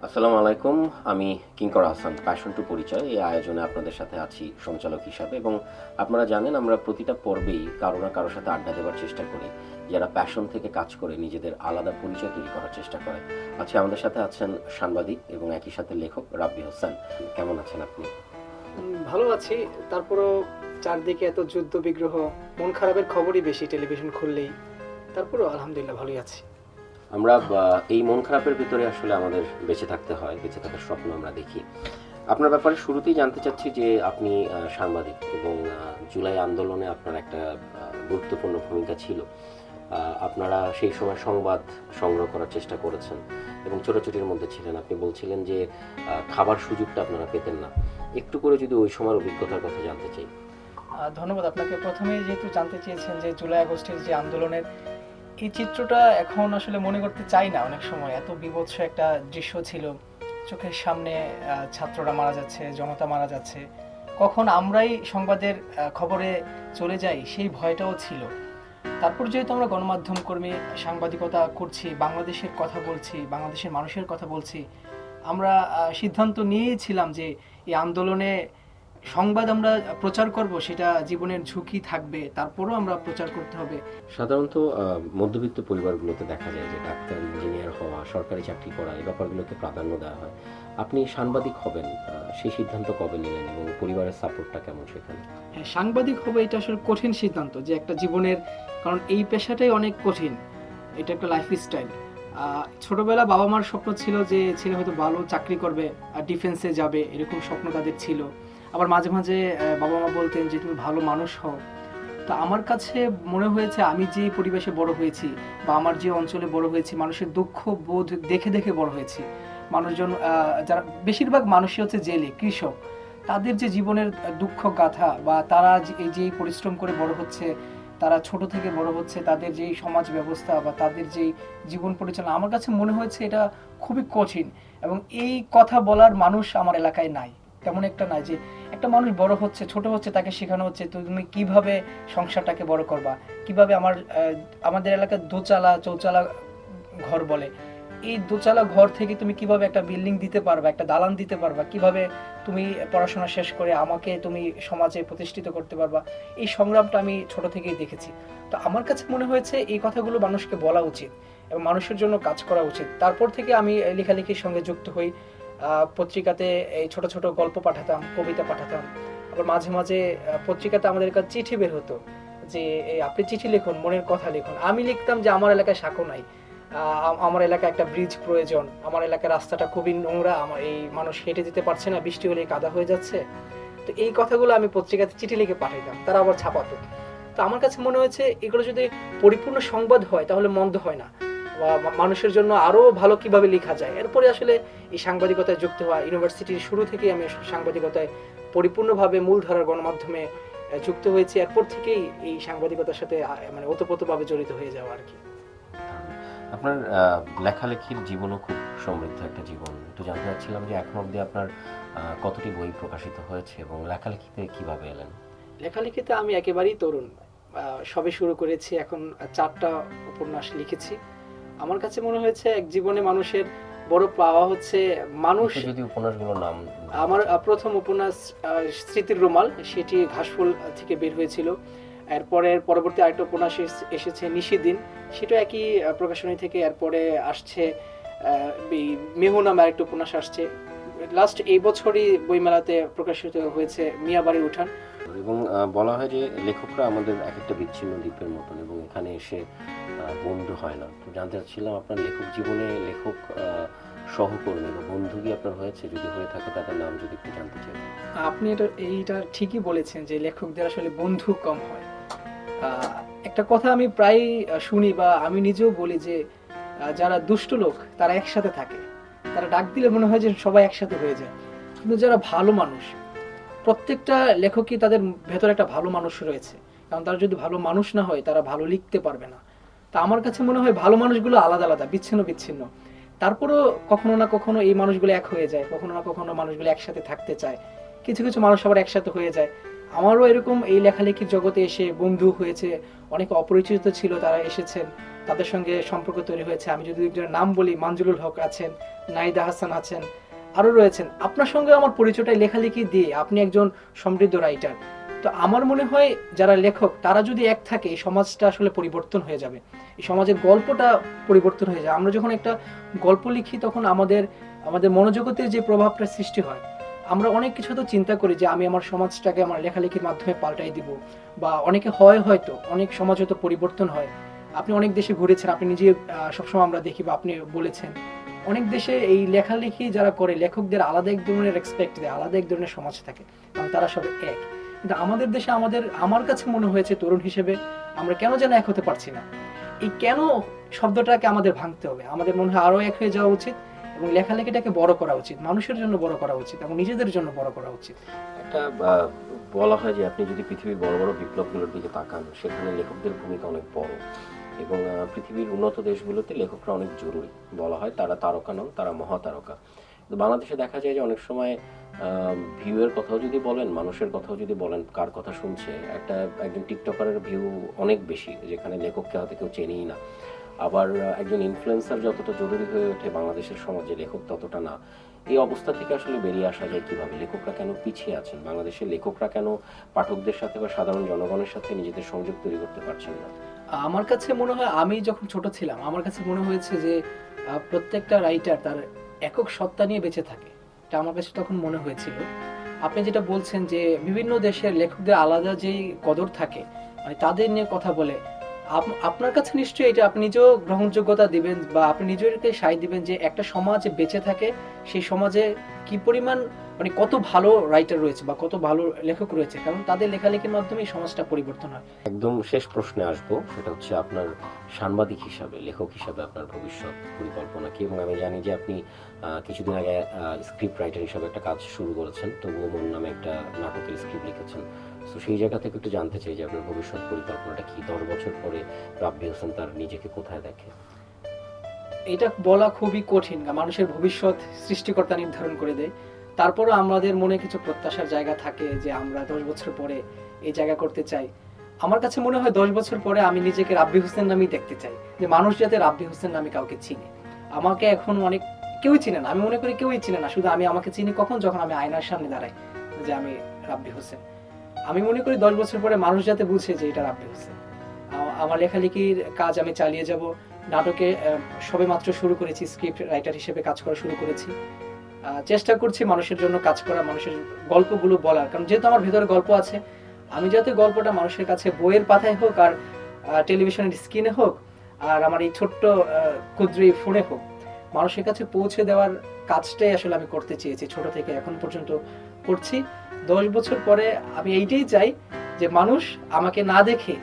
আসসালামু আলাইকুম। আমি কিঙ্কর আহসান, প্যাশন টু পরিচয় এই আয়োজনে আপনাদের সাথে আছি সঞ্চালক হিসাবে। এবং আপনারা জানেন আমরা প্রতিটা পর্বেই কারো না কারোর সাথে আড্ডা দেওয়ার চেষ্টা করি, যারা প্যাশন থেকে কাজ করে নিজেদের আলাদা পরিচয় তৈরি করার চেষ্টা করে। আজকে আমাদের সাথে আছেন সাংবাদিক এবং একই সাথে লেখক রাব্বি হোসেন। কেমন আছেন আপনি? ভালো আছি। তারপরও চারদিকে এত যুদ্ধ বিগ্রহ, মন খারাপের খবরই বেশি টেলিভিশন খুললেই। তারপরও আলহামদুলিল্লাহ ভালোই আছি। আমরা এই মন খারাপের ভিতরে আসলে আমাদের বেঁচে থাকতে হয়, বেঁচে থাকার স্বপ্ন আমরা দেখি। আপনার ব্যাপারে শুরুতেই জানতে চাচ্ছি যে আপনি সাংবাদিক এবং জুলাই আন্দোলনে আপনার একটা গুরুত্বপূর্ণ ভূমিকা ছিল। আপনারা সেই সময় সংবাদ সংগ্রহ করার চেষ্টা করেছেন এবং ছোটাছুটির মধ্যে ছিলেন। আপনি বলছিলেন যে খাবার সুযোগটা আপনারা পেতেন না। একটু করে যদি ওই সময়ের অভিজ্ঞতার কথা জানতে চাই। ধন্যবাদ আপনাকে। প্রথমেই যেহেতু জানতে চেয়েছেন যে জুলাই আগস্টের যে আন্দোলনের এই চিত্রটা এখন আসলে মনে করতে চাই না। অনেক সময় এত বীভৎস একটা দৃশ্য ছিল, চোখের সামনে ছাত্ররা মারা যাচ্ছে, জনতা মারা যাচ্ছে, কখন আমরাই সংবাদের খবরে চলে যাই সেই ভয়টাও ছিল। তারপর যেহেতু আমরা গণমাধ্যম কর্মী, সাংবাদিকতা করছি, বাংলাদেশের কথা বলছি, বাংলাদেশের মানুষের কথা বলছি, আমরা সিদ্ধান্ত নিয়েছিলাম যে এই আন্দোলনে সংবাদ আমরা প্রচার করব, সেটা জীবনের ঝুঁকি থাকবে, তারপরও আমরা প্রচার করতে হবে। সাধারণত মধ্যবিত্ত পরিবারগুলোতে দেখা যায় যে ডাক্তার, ইঞ্জিনিয়ার হওয়া, সরকারি চাকরি করা, এই ব্যাপারগুলোকে প্রাধান্য দেওয়া হয়। আপনি সাংবাদিক হবেন, সেই সিদ্ধান্ত কবে নিলেন এবং পরিবারের সাপোর্টটা কেমন সেখানে? হ্যাঁ, সাংবাদিক হবে এটা আসলে কঠিন সিদ্ধান্ত, যে একটা জীবনের, কারণ এই পেশাটাই অনেক কঠিন, এটা একটা লাইফ স্টাইল। ছোটবেলা বাবা মার স্বপ্ন ছিল যে ছেলে হয়তো ভালো চাকরি করবে আর ডিফেন্সে যাবে, এরকম স্বপ্ন তাদের ছিল। আবার মাঝে মাঝে বাবা মা বলতেন যে তুমি ভালো মানুষ হও। তো আমার কাছে মনে হয়েছে আমি যে পরিবেশে বড় হয়েছি বা আমার যে অঞ্চলে বড় হয়েছি, মানুষের দুঃখ বোধ দেখে দেখে বড় হয়েছি। মানুষজন, যারা বেশিরভাগ মানুষই হচ্ছে জেলে, কৃষক, তাদের যে জীবনের দুঃখ গাথা বা তারা এই যে পরিশ্রম করে বড় হচ্ছে, তারা ছোট থেকে বড় হচ্ছে, তাদের যেই সমাজ ব্যবস্থা বা তাদের যেই জীবন পরিচালনা, আমার কাছে মনে হয়েছে এটা খুবই কঠিন। এবং এই কথা বলার মানুষ আমার এলাকায় নাই, তেমন একটা নাই। যে একটা মানুষ বড় হচ্ছে, ছোট হচ্ছে, তাকে শেখানো হচ্ছে তুমি কিভাবে সংসারটাকে বড় করবা, কিভাবে আমাদের এলাকায় দোচালা চৌচালা ঘর বলে, এই দোচালা ঘর থেকে তুমি কিভাবে একটা বিল্ডিং দিতে পারবা, একটা দালান দিতে পারবা, কিভাবে তুমি পড়াশোনা শেষ করে আমাকে তুমি সমাজে প্রতিষ্ঠিত করতে পারবা, এই সংগ্রামটা আমি ছোট থেকেই দেখেছি। তো আমার কাছে মনে হয়েছে এই কথাগুলো মানুষকে বলা উচিত এবং মানুষের জন্য কাজ করা উচিত। তারপর থেকে আমি লেখালেখির সঙ্গে যুক্ত হই। পত্রিকাতে এই ছোট ছোট গল্প পাঠাতাম, কবিতা পাঠাতাম। আবার মাঝে মাঝে পত্রিকাতে আমাদের কাছে চিঠি বের হতো যে আপনি চিঠি লিখুন, মনের কথা লিখুন। আমি লিখতাম যে আমার এলাকায় সাঁকো নাই, আমার এলাকায় একটা ব্রিজ প্রয়োজন, আমার এলাকার রাস্তাটা খুবই নোংরা, আমার এই মানুষ হেঁটে যেতে পারছে না, বৃষ্টি হলে কাদা হয়ে যাচ্ছে। তো এই কথাগুলো আমি পত্রিকাতে চিঠি লিখে পাঠাইতাম, তারা আবার ছাপাতো। তো আমার কাছে মনে হয়েছে এগুলো যদি পরিপূর্ণ সংবাদ হয় তাহলে মন্দ হয় না, বা মানুষের জন্য আরো ভালো কিভাবে লেখা যায়। এরপরে আসলে এই সাংবাদিকতায় যুক্ত হওয়া, ইউনিভার্সিটির শুরু থেকেই আমি সাংবাদিকতায় পরিপূর্ণভাবে মূলধারার গণমাধ্যমে যুক্ত হয়েছি। এরপর থেকেই এই সাংবাদিকতার সাথে মানে ওতপ্রোতভাবে জড়িত হয়ে যাওয়া আর কি। আপনার লেখালেখির জীবনও খুব সমৃদ্ধ একটা জীবন। একটু জানতে চাচ্ছিলাম যে এখন অবধি আপনার কতটি বই প্রকাশিত হয়েছে এবং লেখালেখিতে কিভাবে এলেন? লেখালেখিতে আমি একেবারেই তরুণ, সবে শুরু করেছি। এখন 4টা উপন্যাস লিখেছি। আমার কাছে মনে হয়েছে এক জীবনে মানুষের বড় পাওয়া হচ্ছে মানুষ। যদি উপন্যাসগুলোর নাম। আমার প্রথম উপন্যাস স্মৃতির রুমাল, সেটি ঘাসফুল থেকে বের হয়েছিল। এরপরে পরবর্তী আরেকটা উপন্যাস এসেছে নিশিদিন, সেটা একই প্রকাশনী থেকে। এরপরে আসছে মেহু নামে আরেকটা উপন্যাস আসছে। লাস্ট এই বছরই বইমেলাতে প্রকাশিত হয়েছে মিয়াবাড়ির উঠান। এবং বলা হয় যে লেখকরা আমাদের এক একটা বিচ্ছিন্ন দ্বীপের মতন এবং এখানে এসে বন্ধু হয় না। তো জানতে চাচ্ছিলাম আপনার লেখক জীবনে লেখক সহকর্মী বা বন্ধু কি আপনার হয়েছে? যদি হয়ে থাকে তাদের নাম যদি একটু জানতে চাই। আপনি এইটা ঠিকই বলেছেন যে লেখকদের আসলে বন্ধু কম হয়। একটা কথা আমি প্রায় শুনি বা আমি নিজেও বলি যে যারা দুষ্ট লোক তারা একসাথে থাকে, তারা ডাক দিলে মনে হয় যে সবাই একসাথে হয়ে যায়। কিন্তু যারা ভালো মানুষ, প্রত্যেকটা লেখকই তাদের ভেতরে একটা ভালো মানুষ রয়েছে, কারণ তারা যদি ভালো মানুষ না হয় তারা ভালো লিখতে পারবে না। তা আমার কাছে মনে হয় ভালো মানুষগুলো আলাদা আলাদা, বিচ্ছিন্ন বিচ্ছিন্ন, তারপরও কখনো না কখনো এই মানুষগুলো এক হয়ে যায়, কখনো না কখনো মানুষগুলো একসাথে থাকতে চায়। কিছু কিছু মানুষ আবার একসাথে হয়ে যায়। আমারও এরকম এই লেখালেখির জগতে এসে বন্ধু হয়েছে, অনেক অপরিচিত ছিল তারা এসেছেন, তাদের সঙ্গে সম্পর্ক তৈরি হয়েছে। আমি যদি একজনের নাম বলি, মানজুলুল হক আছেন, নাইদা হাসান আছেন, আরও রয়েছেন। আপনার সঙ্গে আমার পরিচয়টা লেখালেখি দিয়ে, আপনি একজন সমৃদ্ধ রাইটার। তো আমার মনে হয় যারা লেখক তারা যদি এক থাকে, এই সমাজটা আসলে পরিবর্তন হয়ে যাবে, এই সমাজের গল্পটা পরিবর্তন হয়ে যায়। আমরা যখন একটা গল্প লিখি তখন আমাদের আমাদের মনোজগতের যে প্রভাবটা সৃষ্টি হয়, আমরা অনেক কিছু তো চিন্তা করি যে আমি আমার সমাজটাকে আমার লেখালেখির মাধ্যমে পাল্টাই দিব, বা অনেকে হয় হয়তো অনেক সমাজ হয়তো পরিবর্তন হয়। আপনি অনেক দেশে ঘুরেছেন, আপনি নিজে সবসময় আমরা দেখি বা আপনি বলেছেন অনেক দেশে এই লেখালেখি যারা করে লেখকদের আলাদা এক ধরনের রেসপেক্ট দেয়, আলাদা এক ধরনের সমাজ থাকে, কারণ তারা সব এক। কিন্তু আমাদের দেশে আমার কাছে মনে হয়েছে তরুণ হিসেবে আমরা কেন যেন এক হতে পারছি না। এই কেন শব্দটাকে আমাদের ভাঙতে হবে, আমাদের মনে হয় আরো এক হয়ে যাওয়া উচিত এবং লেখালেখিটাকে বড় করা উচিত, মানুষের জন্য বড় করা উচিত এবং নিজেদের জন্য বড় করা উচিত। একটা বলা হয় যে আপনি যদি পৃথিবীর বড় বড় বিপ্লবগুলোর দিকে তাকান, সেখানে লেখকদের ভূমিকা অনেক বড়, এবং পৃথিবীর উন্নত দেশগুলোতে লেখকরা অনেক জরুরি। বলা হয় তারা তারকা নন, তারা মহাতারকা। কিন্তু বাংলাদেশে দেখা যায় যে অনেক সময় ভিউয়ের কথাও যদি বলেন, মানুষের কথাও যদি বলেন, কার কথা শুনছে, একজন টিকটকারের ভিউ অনেক বেশি, যেখানে লেখককে হয়তো কেউ চেনেই না। আবার একজন ইনফ্লুয়েন্সার যতটা জরুরি হয়ে ওঠে বাংলাদেশের সমাজে, লেখক ততটা না। এই অবস্থা থেকে আসলে বেরিয়ে আসা যায় কিভাবে? লেখকরা কেন পিছিয়ে আছেন? বাংলাদেশের লেখকরা কেন পাঠকদের সাথে বা সাধারণ জনগণের সাথে নিজেদের সংযোগ তৈরি করতে পারছেন না? আমার কাছে মনে হয়, আমি যখন ছোট ছিলাম আমার কাছে মনে হয়েছে যে প্রত্যেকটা রাইটার তার একক সত্তা নিয়ে বেঁচে থাকে, এটা আমার কাছে তখন মনে হয়েছিল। আপনি যেটা বলছেন যে বিভিন্ন দেশের লেখকদের আলাদা যেই কদর থাকে, মানে তাদের নিয়ে কথা বলে, আপনার কাছে নিশ্চয়ই এটা আপনি নিজেও গ্রহণযোগ্যতা দিবেন বা আপনি নিজেকে সায় দিবেন যে একটা সমাজ বেঁচে থাকে, সেই সমাজে কি পরিমাণ মানে কত ভালো রাইটার রয়েছে বা কত ভালো লেখক রয়েছে, কারণ তাদের লেখালেখির মাধ্যমে এই সমাজটা পরিবর্তন হয়। একদম শেষ প্রশ্নে আসবো, সেটা হচ্ছে আপনার সাংবাদিক হিসাবে, লেখক হিসাবে আপনার ভবিষ্যৎ পরিকল্পনা কি? এবং আমি জানি যে আপনি কিছুদিন আগে স্ক্রিপ্ট রাইটার হিসাবে একটা কাজ শুরু করেছেন, তবুও মন নামে একটা নাটকের স্ক্রিপ্ট লিখেছেন। তো সেই জায়গা থেকে একটু জানতে চাই যে আপনার ভবিষ্যৎ পরিকল্পনাটা কি? 10 বছর পরে রাব্বি হোসেন তার নিজেকে কোথায় দেখে? এটা বলা খুবই কঠিন, মানুষের ভবিষ্যৎ সৃষ্টিকর্তা নির্ধারণ করে দেয়। তারপরও আমাদের মনে কিছু প্রত্যাশার জায়গা থাকে যে আমরা 10 বছর পরে এই জায়গা করতে চাই। আমার কাছে মনে হয় 10 বছর পরে আমি নিজেকে রাব্বি হোসেন নামেই দেখতে চাই, যে মানুষ যাতে রাব্বি হোসেন নামে কাউকে চিনে। আমাকে এখন অনেক কেউই চিনে না, আমি মনে করি কেউই চিনে না, শুধু আমি আমাকে চিনি কখন, যখন আমি আয়নার সামনে দাঁড়াই যে আমি রাব্বি হোসেন। আমি মনে করি 10 বছর পরে মানুষ যাতে বুঝে যে এটা রাব্বি হোসেন। আমার লেখালেখির কাজ আমি চালিয়ে যাব। নাটকে সবেমাত্র শুরু করেছি, স্ক্রিপ্ট রাইটার হিসেবে কাজ করা শুরু করেছি। চেষ্টা করছি মানুষের জন্য কাজ করা, মানুষের গল্পগুলো বলার, কারণ যেহেতু আমার ভেতরে গল্প আছে, আমি যাতে গল্পটা মানুষের কাছে বইয়ের পাতায় হোক আর টেলিভিশনের স্ক্রিনে হোক আর আমার এই ছোট্ট ক্ষুদ্র ফোনে হোক, মানুষের কাছে পৌঁছে দেওয়ার কাজটাই আসলে আমি করতে চেয়েছি, ছোট থেকে এখন পর্যন্ত করছি। 10 বছর পরে আমি এইটাই চাই যে মানুষ আমাকে না দেখে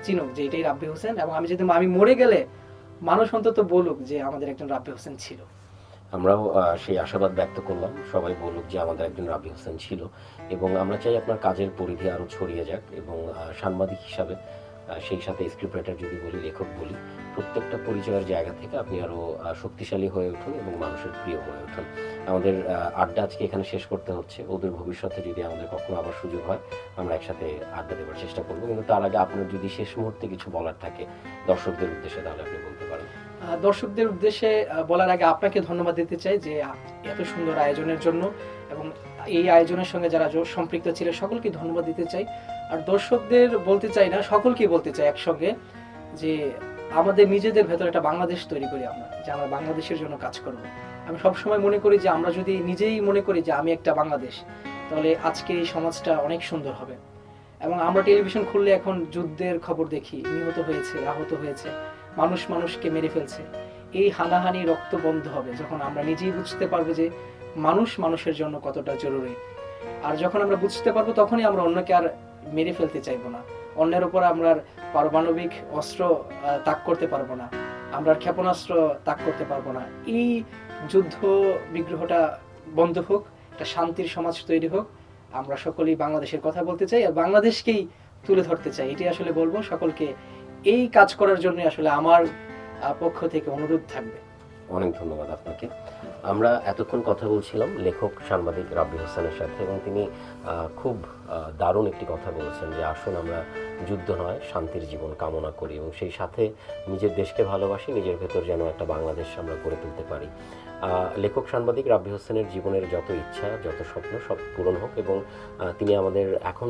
চিনুক যে এটাই রাব্বি হোসেন, এবং আমি মরে গেলে মানুষ অন্তত বলুক যে আমাদের একজন রাব্বি হোসেন ছিল। আমরাও সেই আশাবাদ ব্যক্ত করলাম, সবাই বলুক যে আমাদের একজন রাব্বি হোসেন ছিল। এবং আমরা চাই আপনার কাজের পরিধি আরও ছড়িয়ে যাক, এবং সাংবাদিক হিসাবে, সেই সাথে স্ক্রিপ্ট রাইটার যদি বলি, লেখক বলি, প্রত্যেকটা পরিচয়ের জায়গা থেকে আপনি আরও শক্তিশালী হয়ে উঠুন এবং মানুষের প্রিয় হয়ে উঠুন। আমাদের আড্ডা আজকে এখানে শেষ করতে হচ্ছে। ওদের ভবিষ্যতে যদি আমাদের কখনো আবার সুযোগ হয়, আমরা একসাথে আড্ডা দেওয়ার চেষ্টা করবো। কিন্তু তার আগে আপনার যদি শেষ মুহূর্তে কিছু বলার থাকে দর্শকদের উদ্দেশ্যে, তাহলে আপনি বলতে পারেন। দর্শকদের উদ্দেশ্যে বলার আগে আপনাকে ধন্যবাদ দিতে চাই যে এত সুন্দর আয়োজনের জন্য, এবং এই আয়োজনের সঙ্গে যারা সম্পৃক্ত ছিলেন সকলকে ধন্যবাদ দিতে চাই। আর দর্শকদের বলতে চাই না, সকলকেই বলতে চাই একসঙ্গে যে আমাদের নিজেদের ভেতরে একটা বাংলাদেশ তৈরি করি আমরা, যে আমরা বাংলাদেশের জন্য কাজ করব। আমি সবসময় মনে করি যে আমরা যদি নিজেই মনে করি যে আমি একটা বাংলাদেশ, তাহলে আজকে এই সমাজটা অনেক সুন্দর হবে। এবং আমরা টেলিভিশন খুললে এখন যুদ্ধের খবর দেখি, নিহত হয়েছে, আহত হয়েছে, মানুষ মানুষকে মেরে ফেলছে। এই হানাহানি রক্ত বন্ধ হবে যখন আমরা নিজেই বুঝতে পারবো যে মানুষ মানুষের জন্য কতটা জরুরি। আর যখন আমরা বুঝতে পারবো, তখনই আমরা অন্যকে আর মেরে ফেলতে চাইবো না, অন্যের উপর আমরা পারমাণবিক অস্ত্র তাক করতে পারবো না, আমরা ক্ষেপণাস্ত্র তাক করতে পারবো না। এই যুদ্ধ বিগ্রহটা বন্ধ হোক, একটা শান্তির সমাজ তৈরি হোক। আমরা সকলেই বাংলাদেশের কথা বলতে চাই আর বাংলাদেশকেই তুলে ধরতে চাই, এটি আসলে বলবো সকলকে। এই কাজ করার জন্য আসলে আমার পক্ষ থেকে অনুরোধ থাকবে। অনেক ধন্যবাদ আপনাকে। আমরা এতক্ষণ কথা বলছিলাম লেখক সাংবাদিক রাব্বি হোসেনের সাথে, এবং তিনি খুব দারুণ একটি কথা বলেছেন যে আসুন আমরা যুদ্ধ নয় শান্তির জীবন কামনা করি, এবং সেই সাথে নিজের দেশকে ভালোবাসি, নিজের ভেতর যেন একটা বাংলাদেশ আমরা গড়ে তুলতে পারি। লেখক সাংবাদিক রাব্বি হোসেনের জীবনের যত ইচ্ছা যত স্বপ্ন সব পূরণ হোক, এবং তিনি আমাদের এখন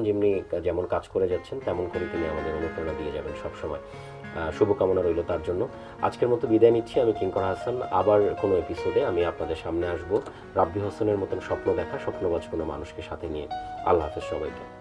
যেমন কাজ করে যাচ্ছেন তেমন করে তিনি আমাদের অনুপ্রেরণা দিয়ে যাবেন সবসময়। শুভকামনা রইল তার জন্য। আজকের মতো বিদায় নিচ্ছি। আমি কিঙ্কর হাসান। আবার কোনো এপিসোডে আমি আপনাদের সামনে আসব রাব্বি হোসেনের মতন স্বপ্ন দেখা, স্বপ্নবাজ কোনো মানুষকে সাথে নিয়ে। আল্লাহ হাফেজ সবাইকে।